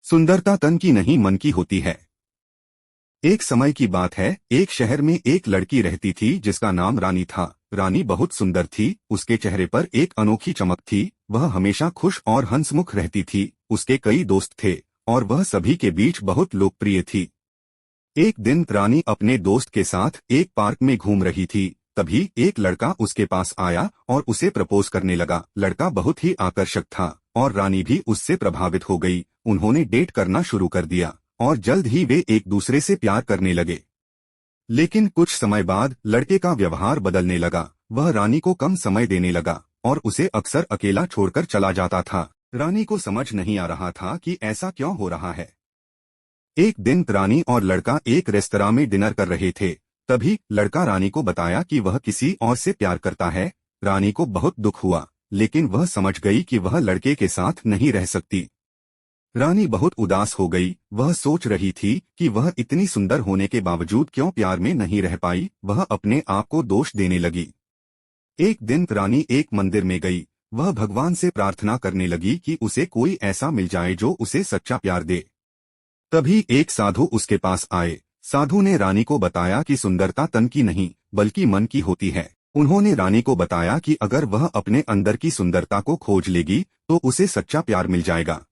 सुंदरता तन की नहीं मन की होती है। एक समय की बात है, एक शहर में एक लड़की रहती थी जिसका नाम रानी था। रानी बहुत सुंदर थी, उसके चेहरे पर एक अनोखी चमक थी। वह हमेशा खुश और हंसमुख रहती थी। उसके कई दोस्त थे और वह सभी के बीच बहुत लोकप्रिय थी। एक दिन रानी अपने दोस्त के साथ एक पार्क में घूम रही थी। तभी एक लड़का उसके पास आया और उसे प्रपोज करने लगा। लड़का बहुत ही आकर्षक था और रानी भी उससे प्रभावित हो गई। उन्होंने डेट करना शुरू कर दिया और जल्द ही वे एक दूसरे से प्यार करने लगे। लेकिन कुछ समय बाद लड़के का व्यवहार बदलने लगा। वह रानी को कम समय देने लगा और उसे अक्सर अकेला छोड़कर चला जाता था। रानी को समझ नहीं आ रहा था कि ऐसा क्यों हो रहा है। एक दिन रानी और लड़का एक रेस्तरां में डिनर कर रहे थे। तभी लड़का रानी को बताया कि वह किसी और से प्यार करता है। रानी को बहुत दुख हुआ, लेकिन वह समझ गई कि वह लड़के के साथ नहीं रह सकती। रानी बहुत उदास हो गई। वह सोच रही थी कि वह इतनी सुंदर होने के बावजूद क्यों प्यार में नहीं रह पाई। वह अपने आप को दोष देने लगी। एक दिन रानी एक मंदिर में गई। वह भगवान से प्रार्थना करने लगी कि उसे कोई ऐसा मिल जाए जो उसे सच्चा प्यार दे। तभी एक साधु उसके पास आए। साधु ने रानी को बताया कि सुंदरता तन की नहीं बल्कि मन की होती है। उन्होंने रानी को बताया कि अगर वह अपने अंदर की सुंदरता को खोज लेगी तो उसे सच्चा प्यार मिल जाएगा।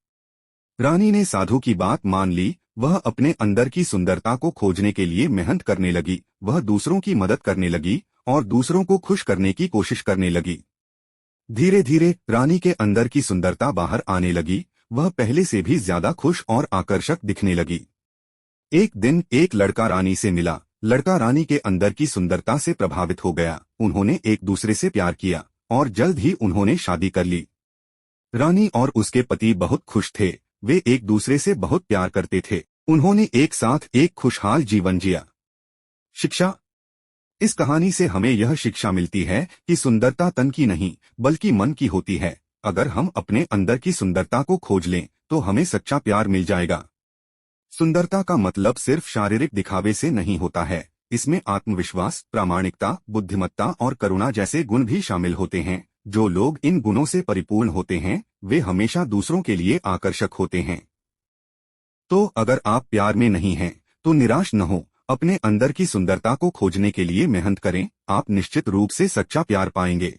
रानी ने साधु की बात मान ली। वह अपने अंदर की सुंदरता को खोजने के लिए मेहनत करने लगी। वह दूसरों की मदद करने लगी और दूसरों को खुश करने की कोशिश करने लगी। धीरे धीरे रानी के अंदर की सुंदरता बाहर आने लगी। वह पहले से भी ज्यादा खुश और आकर्षक दिखने लगी। एक दिन एक लड़का रानी से मिला। लड़का रानी के अंदर की सुंदरता से प्रभावित हो गया। उन्होंने एक दूसरे से प्यार किया और जल्द ही उन्होंने शादी कर ली। रानी और उसके पति बहुत खुश थे। वे एक दूसरे से बहुत प्यार करते थे। उन्होंने एक साथ एक खुशहाल जीवन जिया। शिक्षा। इस कहानी से हमें यह शिक्षा मिलती है कि सुंदरता तन की नहीं बल्कि मन की होती है। अगर हम अपने अंदर की सुंदरता को खोज लें तो हमें सच्चा प्यार मिल जाएगा। सुंदरता का मतलब सिर्फ शारीरिक दिखावे से नहीं होता है। इसमें आत्मविश्वास, प्रामाणिकता, बुद्धिमत्ता और करुणा जैसे गुण भी शामिल होते हैं। जो लोग इन गुणों से परिपूर्ण होते हैं वे हमेशा दूसरों के लिए आकर्षक होते हैं। तो अगर आप प्यार में नहीं हैं तो निराश न हो। अपने अंदर की सुंदरता को खोजने के लिए मेहनत करें। आप निश्चित रूप से सच्चा प्यार पाएंगे।